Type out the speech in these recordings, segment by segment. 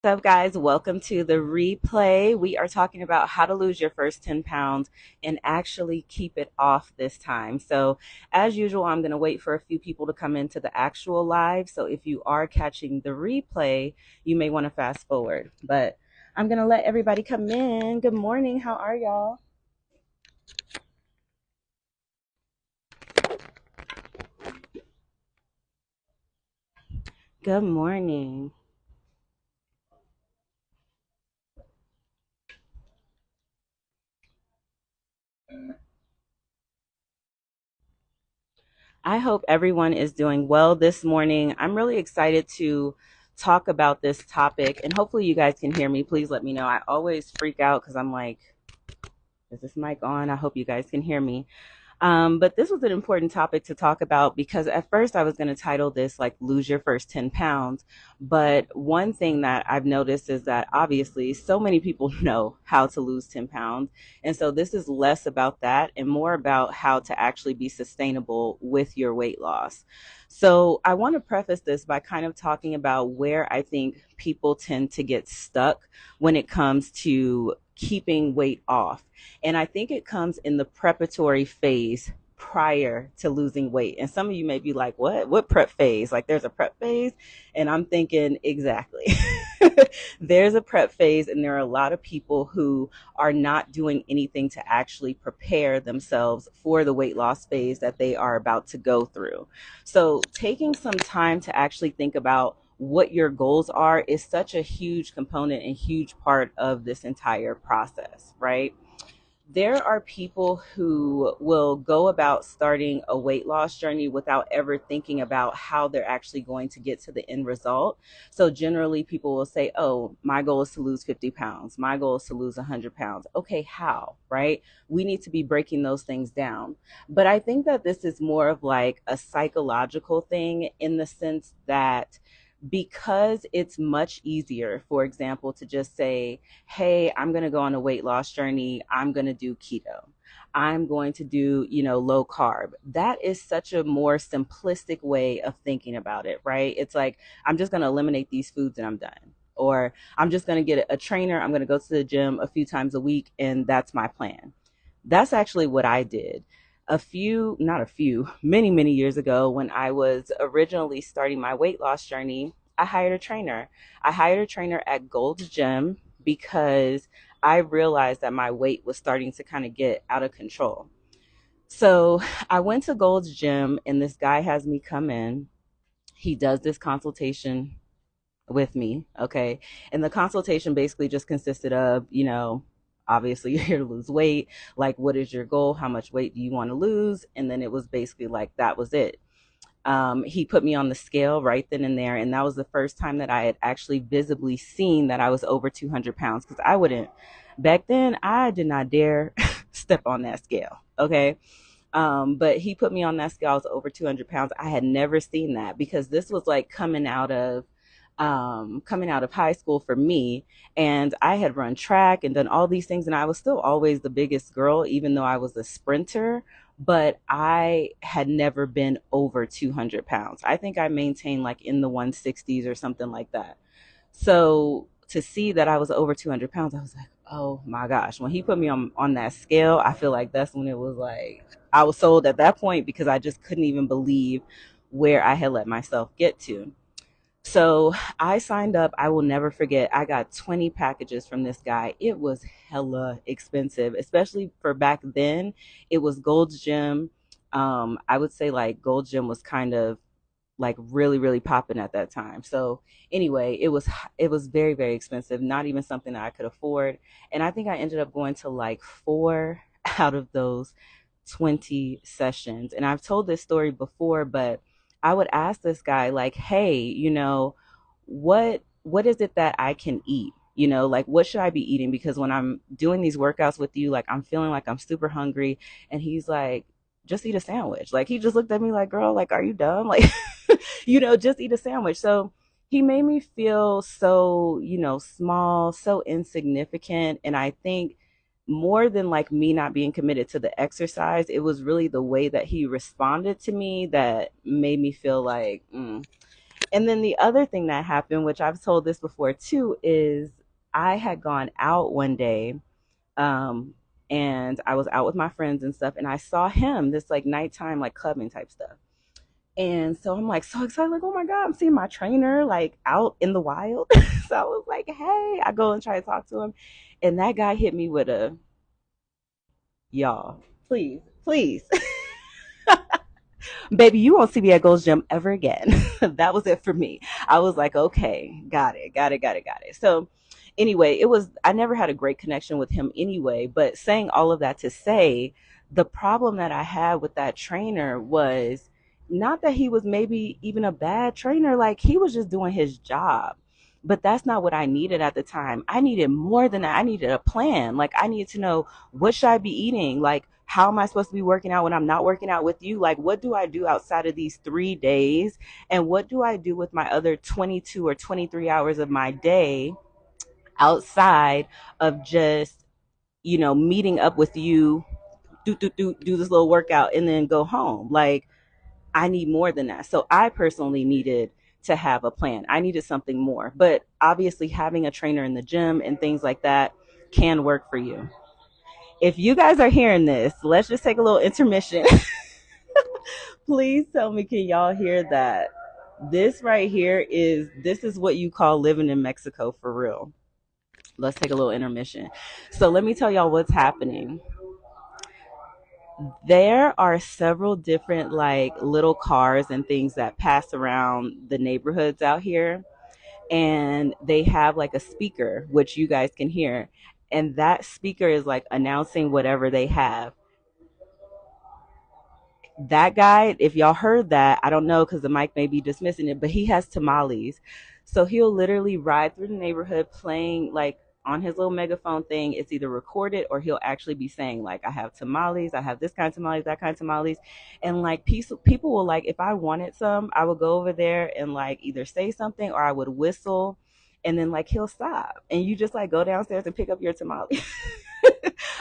What's up, guys? Welcome to the replay. We are talking about how to lose your first 10 pounds and actually keep it off this time. So, as usual, I'm going to wait for a few people to come into the actual live. So, if you are catching the replay, you may want to fast forward. But I'm going to let everybody come in. Good morning. How are y'all? Good morning. I hope everyone is doing well this morning. I'm really excited to talk about this topic, and hopefully, you guys can hear me. Please let me know. I always freak out because I'm like, is this mic on? I hope you guys can hear me. But this was an important topic to talk about because at first I was going to title this like lose your first 10 pounds. But one thing that I've noticed is that obviously so many people know how to lose 10 pounds. And so this is less about that and more about how to actually be sustainable with your weight loss. So I want to preface this by kind of talking about where I think people tend to get stuck when it comes to keeping weight off. And I think it comes in the preparatory phase prior to losing weight. And some of you may be like, what? What prep phase? Like there's a prep phase? And I'm thinking, exactly. There's a prep phase, and there are a lot of people who are not doing anything to actually prepare themselves for the weight loss phase that they are about to go through. So, taking some time to actually think about what your goals are is such a huge component and huge part of this entire process, right? There are people who will go about starting a weight loss journey without ever thinking about how they're actually going to get to the end result. So generally people will say, oh, my goal is to lose 50 pounds. My goal is to lose 100 pounds. Okay, how, right? We need to be breaking those things down. But I think that this is more of like a psychological thing in the sense that because it's much easier, for example, to just say, hey, I'm going to go on a weight loss journey. I'm going to do keto. I'm going to do, low carb. That is such a more simplistic way of thinking about it, right? It's like, I'm just going to eliminate these foods and I'm done. Or I'm just going to get a trainer. I'm going to go to the gym a few times a week and that's my plan. That's actually what I did not a few, many years ago when I was originally starting my weight loss journey. I hired a trainer. I hired a trainer at Gold's Gym because I realized that my weight was starting to kind of get out of control. So I went to Gold's Gym and this guy has me come in. He does this consultation with me. Okay. And the consultation basically just consisted of, obviously you're here to lose weight. Like, what is your goal? How much weight do you want to lose? And then it was basically like, that was it. He put me on the scale right then and there. And that was the first time that I had actually visibly seen that I was over 200 pounds because back then, I did not dare step on that scale. Okay. But he put me on that scale. I was over 200 pounds. I had never seen that because this was like coming out of high school for me. And I had run track and done all these things. And I was still always the biggest girl, even though I was a sprinter. But I had never been over 200 pounds. I think I maintained like in the 160s or something like that. So to see that I was over 200 pounds, I was like, oh my gosh. When he put me on that scale, I feel like that's when it was like, I was sold at that point because I just couldn't even believe where I had let myself get to. So I signed up. I will never forget. I got 20 packages from this guy. It was hella expensive, especially for back then. It was Gold's Gym. I would say like Gold's Gym was kind of like really popping at that time. So anyway, it was very expensive, not even something that I could afford. And I think I ended up going to like 4 out of those 20 sessions. And I've told this story before, but I would ask this guy like, "Hey, what is it that I can eat? Like what should I be eating because when I'm doing these workouts with you, like I'm feeling like I'm super hungry." And he's like, "Just eat a sandwich." Like he just looked at me like, "Girl, like are you dumb?" Like just eat a sandwich. So he made me feel so, small, so insignificant. And I think more than like me not being committed to the exercise, it was really the way that he responded to me that made me feel like, And then the other thing that happened, which I've told this before too, is I had gone out one day, um, and I was out with my friends and stuff, and I saw him, this like nighttime, like clubbing type stuff. And so I'm like so excited, like, oh my God, I'm seeing my trainer like out in the wild. So I was like, hey, I go and try to talk to him. And that guy hit me with a, y'all, please, please. Baby, you won't see me at Gold's Gym ever again. That was it for me. I was like, okay, got it, got it, got it, got it. So anyway, I never had a great connection with him anyway, but saying all of that to say, the problem that I had with that trainer was not that he was maybe even a bad trainer, like he was just doing his job. But that's not what I needed at the time. I needed more than that. I needed a plan. Like I needed to know, what should I be eating? Like how am I supposed to be working out when I'm not working out with you? Like what do I do outside of these 3 days? And what do I do with my other 22 or 23 hours of my day outside of just, meeting up with you, do this little workout and then go home? Like I need more than that. So I personally needed to have a plan. I needed something more. But obviously having a trainer in the gym and things like that can work for you. If you guys are hearing this, let's just take a little intermission. Please tell me, can y'all hear that? This is what you call living in Mexico for real. Let's take a little intermission. So let me tell y'all what's happening. There are several different like little cars and things that pass around the neighborhoods out here, and they have like a speaker which you guys can hear, and that speaker is like announcing whatever they have. That guy, if y'all heard that, I don't know because the mic may be dismissing it, but he has tamales. So he'll literally ride through the neighborhood playing like on his little megaphone thing. It's either recorded or he'll actually be saying, like, I have tamales, I have this kind of tamales, that kind of tamales. And like people will like, if I wanted some, I would go over there and like either say something or I would whistle. And then like he'll stop and you just like go downstairs and pick up your tamale.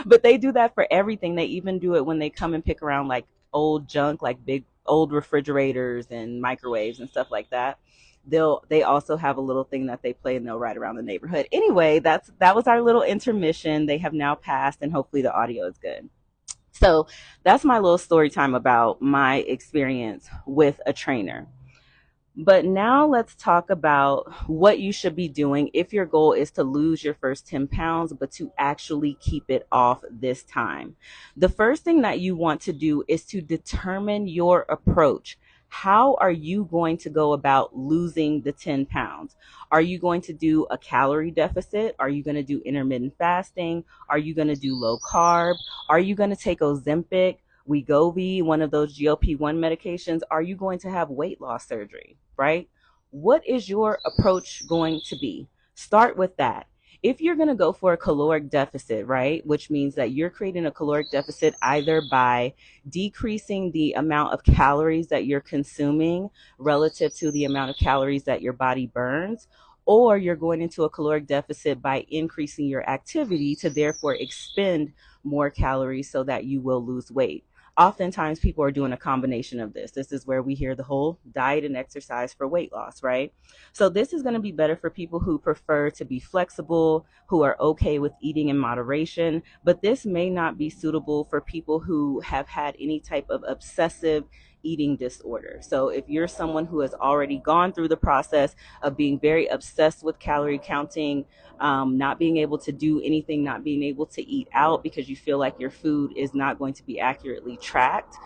But they do that for everything. They even do it when they come and pick around like old junk, like big old refrigerators and microwaves and stuff like that. They also have a little thing that they play and they'll ride around the neighborhood. Anyway, that was our little intermission. They have now passed and hopefully the audio is good. So that's my little story time about my experience with a trainer. But now let's talk about what you should be doing if your goal is to lose your first 10 pounds, but to actually keep it off this time. The first thing that you want to do is to determine your approach. How are you going to go about losing the 10 pounds? Are you going to do a calorie deficit? Are you going to do intermittent fasting? Are you going to do low carb? Are you going to take Ozempic, Wegovy, one of those GLP-1 medications? Are you going to have weight loss surgery, right? What is your approach going to be? Start with that. If you're going to go for a caloric deficit, right, which means that you're creating a caloric deficit either by decreasing the amount of calories that you're consuming relative to the amount of calories that your body burns, or you're going into a caloric deficit by increasing your activity to therefore expend more calories so that you will lose weight. Oftentimes people are doing a combination of this. This is where we hear the whole diet and exercise for weight loss, right? So this is going to be better for people who prefer to be flexible, who are okay with eating in moderation, but this may not be suitable for people who have had any type of obsessive eating disorder. So if you're someone who has already gone through the process of being very obsessed with calorie counting, not being able to do anything, not being able to eat out because you feel like your food is not going to be accurately tracked,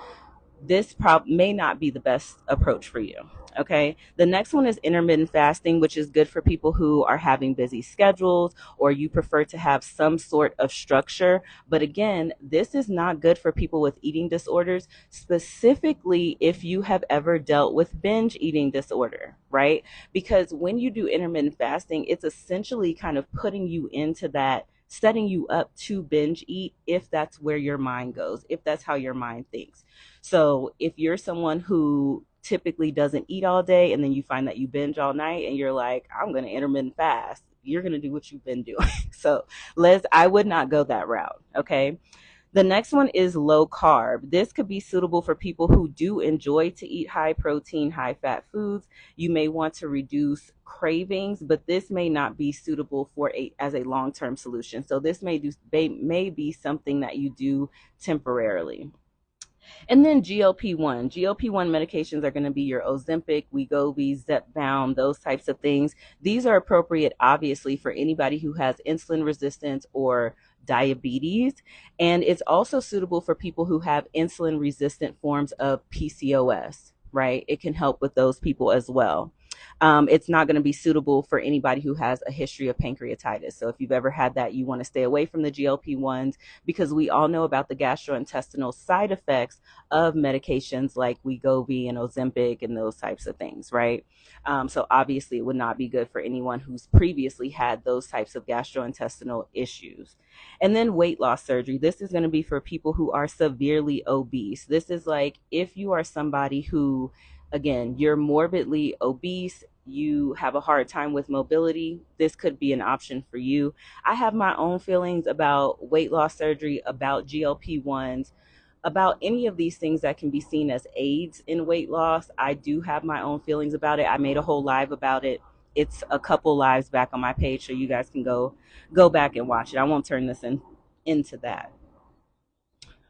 this may not be the best approach for you. Okay. The next one is intermittent fasting, which is good for people who are having busy schedules or you prefer to have some sort of structure. But again, this is not good for people with eating disorders, specifically if you have ever dealt with binge eating disorder, right? Because when you do intermittent fasting, it's essentially kind of putting you into that, setting you up to binge eat if that's where your mind goes, if that's how your mind thinks. So if you're someone who typically doesn't eat all day and then you find that you binge all night and you're like, I'm going to intermittent fast, you're going to do what you've been doing. So I would not go that route. Okay. The next one is low carb. This could be suitable for people who do enjoy to eat high protein, high fat foods. You may want to reduce cravings, but this may not be suitable for a as a long-term solution. So this may be something that you do temporarily. And then GLP-1. GLP-1 medications are going to be your Ozempic, Wegovy, Zepbound, those types of things. These are appropriate, obviously, for anybody who has insulin resistance or diabetes. And it's also suitable for people who have insulin resistant forms of PCOS, right? It can help with those people as well. It's not going to be suitable for anybody who has a history of pancreatitis. So if you've ever had that, you want to stay away from the GLP-1s because we all know about the gastrointestinal side effects of medications like Wegovy and Ozempic and those types of things, right? So obviously it would not be good for anyone who's previously had those types of gastrointestinal issues. And then weight loss surgery. This is going to be for people who are severely obese. This is like if you are somebody who, again, you're morbidly obese, you have a hard time with mobility, this could be an option for you. I have my own feelings about weight loss surgery, about GLP-1s, about any of these things that can be seen as aids in weight loss. I do have my own feelings about it. I made a whole live about it. It's a couple lives back on my page, so you guys can go back and watch it. I won't turn this into that.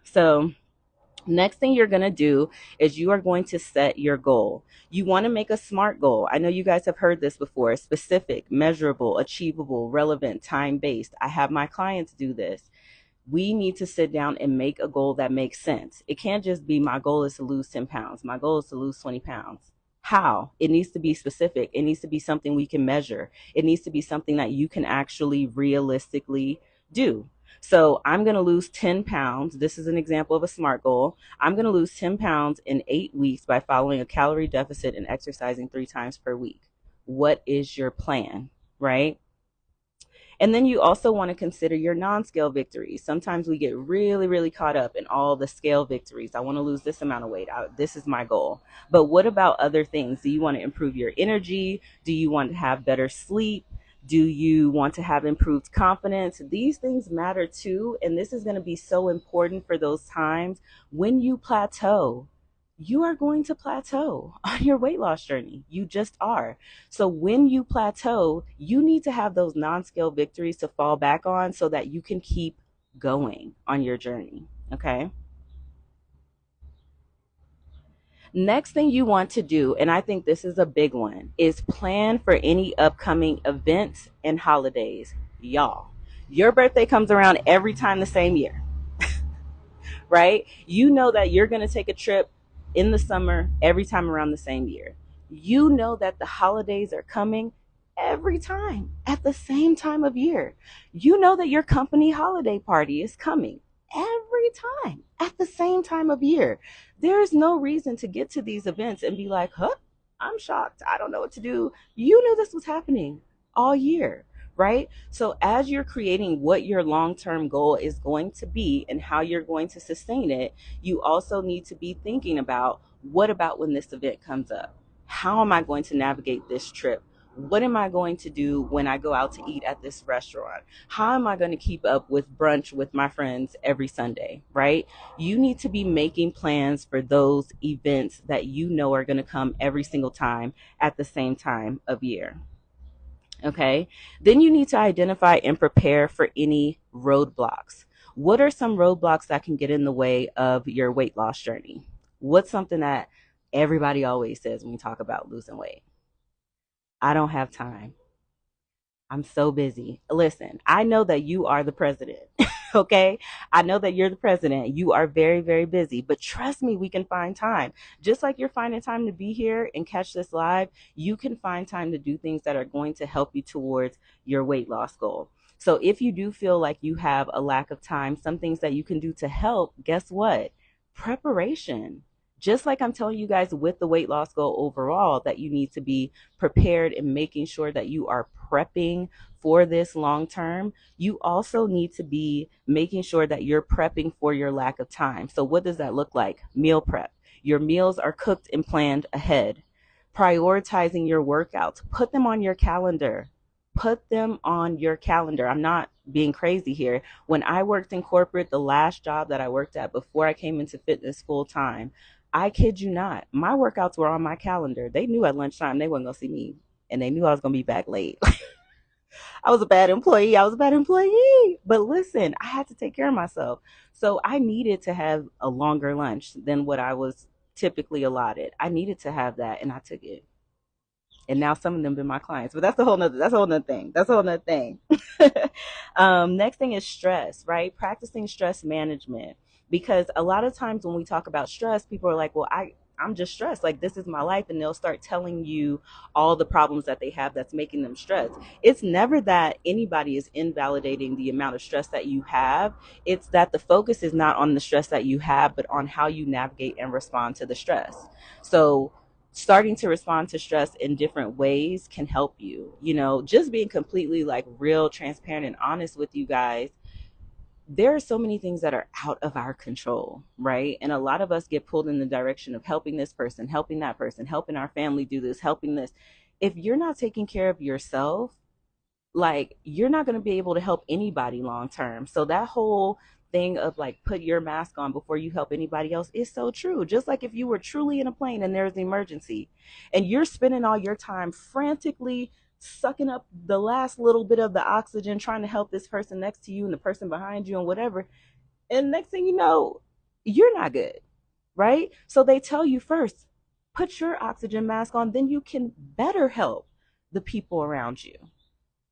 So next thing you're going to do is you are going to set your goal. You want to make a SMART goal. I know you guys have heard this before: specific, measurable, achievable, relevant, time-based. I have my clients do this. We need to sit down and make a goal that makes sense. It can't just be my goal is to lose 10 pounds. My goal is to lose 20 pounds. How? It needs to be specific. It needs to be something we can measure. It needs to be something that you can actually realistically do. So I'm going to lose 10 pounds. This is an example of a SMART goal. I'm going to lose 10 pounds in 8 weeks by following a calorie deficit and exercising 3 times per week. What is your plan, right? And then you also want to consider your non-scale victories. Sometimes we get really, really caught up in all the scale victories. I want to lose this amount of weight. This is my goal. But what about other things? Do you want to improve your energy? Do you want to have better sleep? Do you want to have improved confidence? These things matter too. And this is going to be so important for those times when you plateau. You are going to plateau on your weight loss journey. You just are. So when you plateau, you need to have those non-scale victories to fall back on so that you can keep going on your journey. Okay. Next thing you want to do, and I think this is a big one, is plan for any upcoming events and holidays. Y'all, your birthday comes around every time the same year, right? You know that you're going to take a trip in the summer every time around the same year. You know that the holidays are coming every time at the same time of year. You know that your company holiday party is coming every time at the same time of year. There is no reason to get to these events and be like, huh, I'm shocked. I don't know what to do. You knew this was happening all year, right? So as you're creating what your long-term goal is going to be and how you're going to sustain it, you also need to be thinking about, what about when this event comes up? How am I going to navigate this trip? What am I going to do when I go out to eat at this restaurant? How am I going to keep up with brunch with my friends every Sunday, right? You need to be making plans for those events that you know are going to come every single time at the same time of year. Okay. Then you need to identify and prepare for any roadblocks. What are some roadblocks that can get in the way of your weight loss journey? What's something that everybody always says when we talk about losing weight? I don't have time. I'm so busy. Listen, I know that you are the president. Okay. I know that you're the president. You are very, very busy, but trust me, we can find time. Just like you're finding time to be here and catch this live, you can find time to do things that are going to help you towards your weight loss goal. So if you do feel like you have a lack of time, some things that you can do to help, guess what? Preparation. Just like I'm telling you guys with the weight loss goal overall, that you need to be prepared and making sure that you are prepping for this long term, you also need to be making sure that you're prepping for your lack of time. So what does that look like? Meal prep. Your meals are cooked and planned ahead. Prioritizing your workouts. Put them on your calendar. Put them on your calendar. I'm not being crazy here. When I worked in corporate, the last job that I worked at before I came into fitness full time, I kid you not, my workouts were on my calendar. They knew at lunchtime they wasn't going to see me, and they knew I was going to be back late. I was a bad employee. I was a bad employee. But listen, I had to take care of myself. So I needed to have a longer lunch than what I was typically allotted. I needed to have that, and I took it. And now some of them been my clients, but that's a whole nother thing. That's a whole nother thing. Next thing is stress, right? Practicing stress management, because a lot of times when we talk about stress, people are like, well, I'm just stressed. Like, this is my life. And they'll start telling you all the problems that they have that's making them stressed. It's never that anybody is invalidating the amount of stress that you have. It's that the focus is not on the stress that you have, but on how you navigate and respond to the stress. So starting to respond to stress in different ways can help you. Just being completely like real, transparent, and honest with you guys, there are so many things that are out of our control, right? And a lot of us get pulled in the direction of helping this person, helping that person, helping our family do this, helping this. If you're not taking care of yourself, like, you're not going to be able to help anybody long term. So that whole thing of like, put your mask on before you help anybody else is so true. Just like if you were truly in a plane and there's an emergency and you're spending all your time frantically sucking up the last little bit of the oxygen trying to help this person next to you and the person behind you and whatever, and next thing you know, you're not good, right? So they tell you first, put your oxygen mask on, then you can better help the people around you.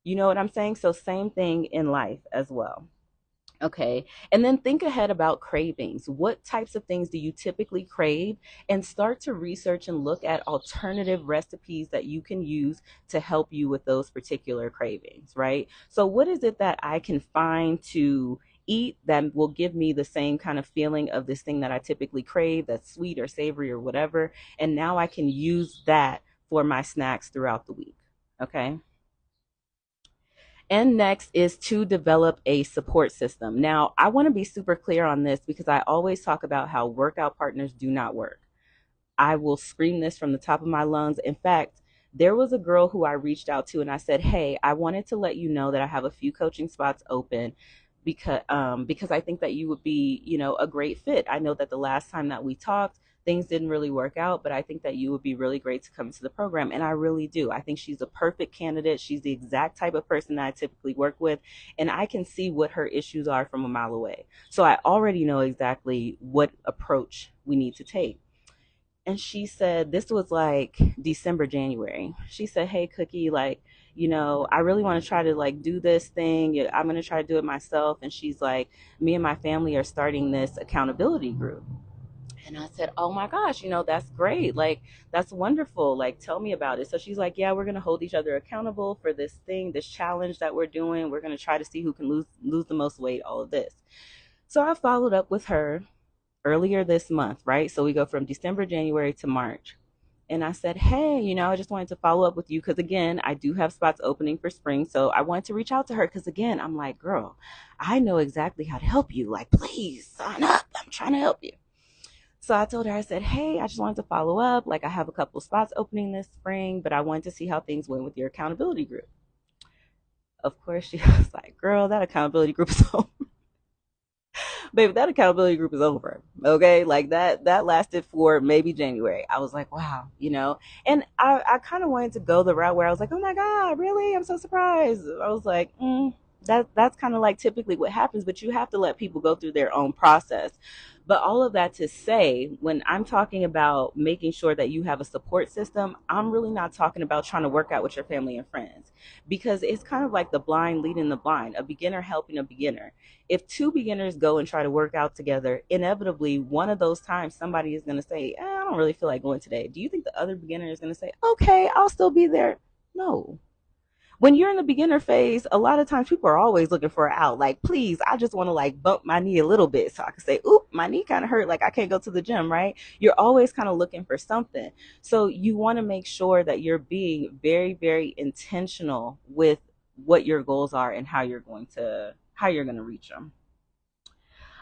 You know what I'm saying? So same thing in life as well. Okay. And then think ahead about cravings. What types of things do you typically crave? And start to research and look at alternative recipes that you can use to help you with those particular cravings, right? So what is it that I can find to eat that will give me the same kind of feeling of this thing that I typically crave, that's sweet or savory or whatever, and now I can use that for my snacks throughout the week. Okay. And next is to develop a support system. Now, I want to be super clear on this because I always talk about how workout partners do not work. I will scream this from the top of my lungs. In fact, there was a girl who I reached out to and I said, "Hey, I wanted to let you know that I have a few coaching spots open because I think that you would be, a great fit. I know that the last time that we talked, things didn't really work out, but I think that you would be really great to come to the program." And I really do. I think she's a perfect candidate. She's the exact type of person that I typically work with, and I can see what her issues are from a mile away. So I already know exactly what approach we need to take. And she said, this was like December, January. She said, "Hey, Cookie, like, I really want to try to like do this thing. Yeah, I'm going to try to do it myself." And she's like, "Me and my family are starting this accountability group." And I said, "Oh my gosh, that's great. Like, that's wonderful. Like, tell me about it." So she's like, "Yeah, we're going to hold each other accountable for this thing, this challenge that we're doing. We're going to try to see who can lose the most weight, all of this." So I followed up with her earlier this month, right? So we go from December, January to March. And I said, "Hey, I just wanted to follow up with you because, again, I do have spots opening for spring." So I wanted to reach out to her because, again, I'm like, "Girl, I know exactly how to help you. Like, please sign up. I'm trying to help you." So I told her, I said, "Hey, I just wanted to follow up. Like, I have a couple of spots opening this spring, but I wanted to see how things went with your accountability group." Of course, she was like, "Girl, that accountability group is over." Baby, that accountability group is over. Okay. Like that lasted for maybe January. I was like, wow, and I kind of wanted to go the route where I was like, "Oh my God, really? I'm so surprised." I was like, that's kind of like typically what happens, but you have to let people go through their own process. But all of that to say, when I'm talking about making sure that you have a support system, I'm really not talking about trying to work out with your family and friends, because it's kind of like the blind leading the blind, a beginner helping a beginner. If two beginners go and try to work out together, inevitably one of those times somebody is going to say, "I don't really feel like going today." Do you think the other beginner is going to say, "Okay, I'll still be there"? No. When you're in the beginner phase, a lot of times people are always looking for an out. Like, "Please, I just want to like bump my knee a little bit so I can say, oop, my knee kind of hurt. Like, I can't go to the gym," right? You're always kind of looking for something. So you want to make sure that you're being very, very intentional with what your goals are and how you're going to reach them.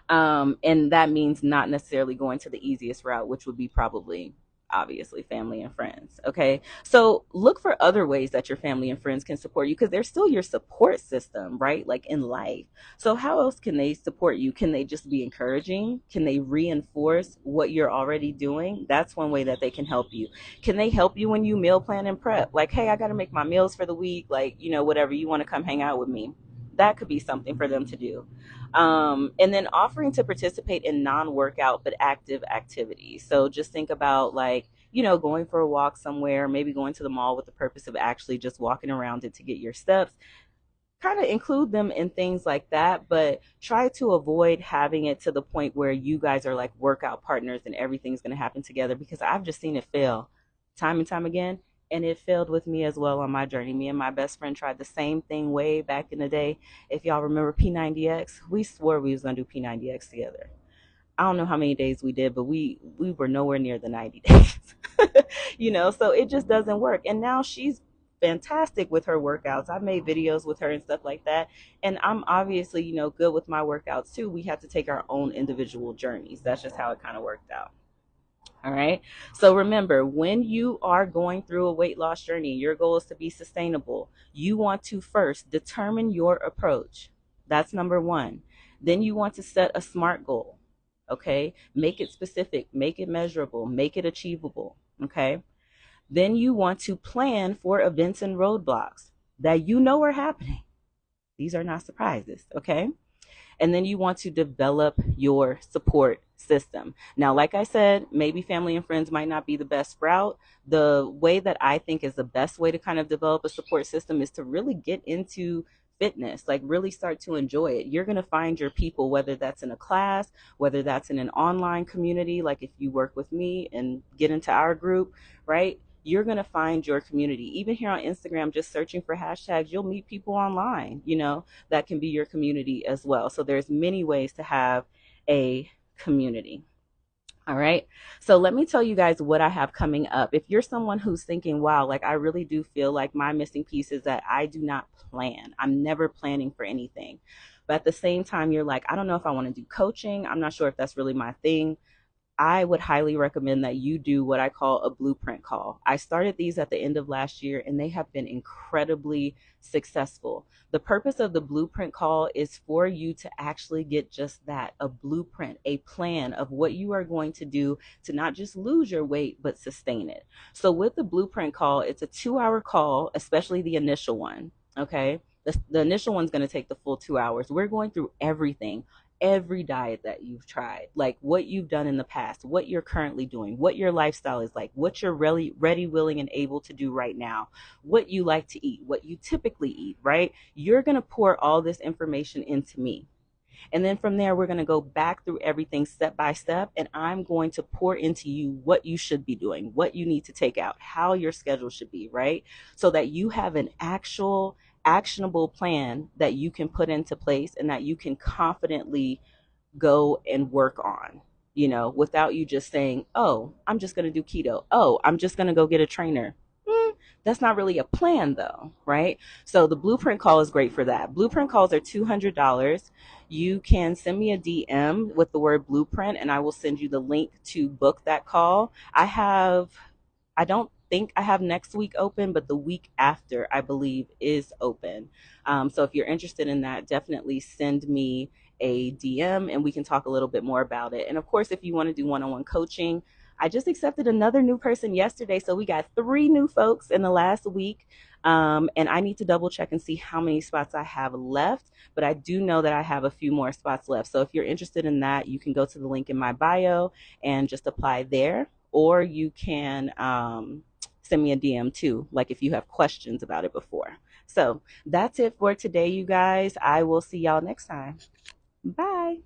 And that means not necessarily going to the easiest route, which would be probably obviously family and friends. Okay. So look for other ways that your family and friends can support you because they're still your support system, right? Like in life. So how else can they support you? Can they just be encouraging? Can they reinforce what you're already doing? That's one way that they can help you. Can they help you when you meal plan and prep? Like, hey, I got to make my meals for the week. Like, whatever, you want to come hang out with me. That could be something for them to do. And then offering to participate in non-workout but active activities. So just think about like, going for a walk somewhere, maybe going to the mall with the purpose of actually just walking around it to get your steps. Kind of include them in things like that, but try to avoid having it to the point where you guys are like workout partners and everything's going to happen together because I've just seen it fail time and time again. And it failed with me as well on my journey. Me and my best friend tried the same thing way back in the day. If y'all remember P90X, we swore we was going to do P90X together. I don't know how many days we did, but we were nowhere near the 90 days. So it just doesn't work. And now she's fantastic with her workouts. I've made videos with her and stuff like that. And I'm obviously, good with my workouts too. We have to take our own individual journeys. That's just how it kind of worked out. All right. So remember, when you are going through a weight loss journey, your goal is to be sustainable. You want to first determine your approach. That's number one. Then you want to set a SMART goal. Okay. Make it specific, make it measurable, make it achievable. Okay. Then you want to plan for events and roadblocks that are happening. These are not surprises. Okay. And then you want to develop your support system. Now, like I said, maybe family and friends might not be the best route. The way that I think is the best way to kind of develop a support system is to really get into fitness, like really start to enjoy it. You're going to find your people, whether that's in a class, whether that's in an online community, like if you work with me and get into our group, right? You're going to find your community. Even here on Instagram, just searching for hashtags, you'll meet people online, that can be your community as well. So there's many ways to have a community. All right. So let me tell you guys what I have coming up. If you're someone who's thinking, wow, like I really do feel like my missing piece is that I do not plan. I'm never planning for anything. But at the same time, you're like, I don't know if I want to do coaching. I'm not sure if that's really my thing. I would highly recommend that you do what I call a blueprint call. I started these at the end of last year and they have been incredibly successful. The purpose of the blueprint call is for you to actually get just that, a blueprint, a plan of what you are going to do to not just lose your weight, but sustain it. So with the blueprint call, it's a 2-hour call, especially the initial one. Okay. The initial one's going to take the full 2 hours. We're going through every diet that you've tried, like what you've done in the past, what you're currently doing, what your lifestyle is like, what you're really ready, willing, and able to do right now, what you like to eat, what you typically eat, right? You're going to pour all this information into me. And then from there, we're going to go back through everything step by step. And I'm going to pour into you what you should be doing, what you need to take out, how your schedule should be, right? So that you have an actual actionable plan that you can put into place and that you can confidently go and work on, without you just saying, oh, I'm just going to do keto. Oh, I'm just going to go get a trainer. That's not really a plan though, right? So the blueprint call is great for that. Blueprint calls are $200. You can send me a DM with the word blueprint and I will send you the link to book that call. I don't think I have next week open, but the week after, I believe, is open. So if you're interested in that, definitely send me a DM and we can talk a little bit more about it. And of course, if you want to do one-on-one coaching, I just accepted another new person yesterday. So we got 3 new folks in the last week. And I need to double check and see how many spots I have left. But I do know that I have a few more spots left. So if you're interested in that, you can go to the link in my bio and just apply there. Or you can send me a DM too, like if you have questions about it before. So that's it for today, you guys. I will see y'all next time. Bye.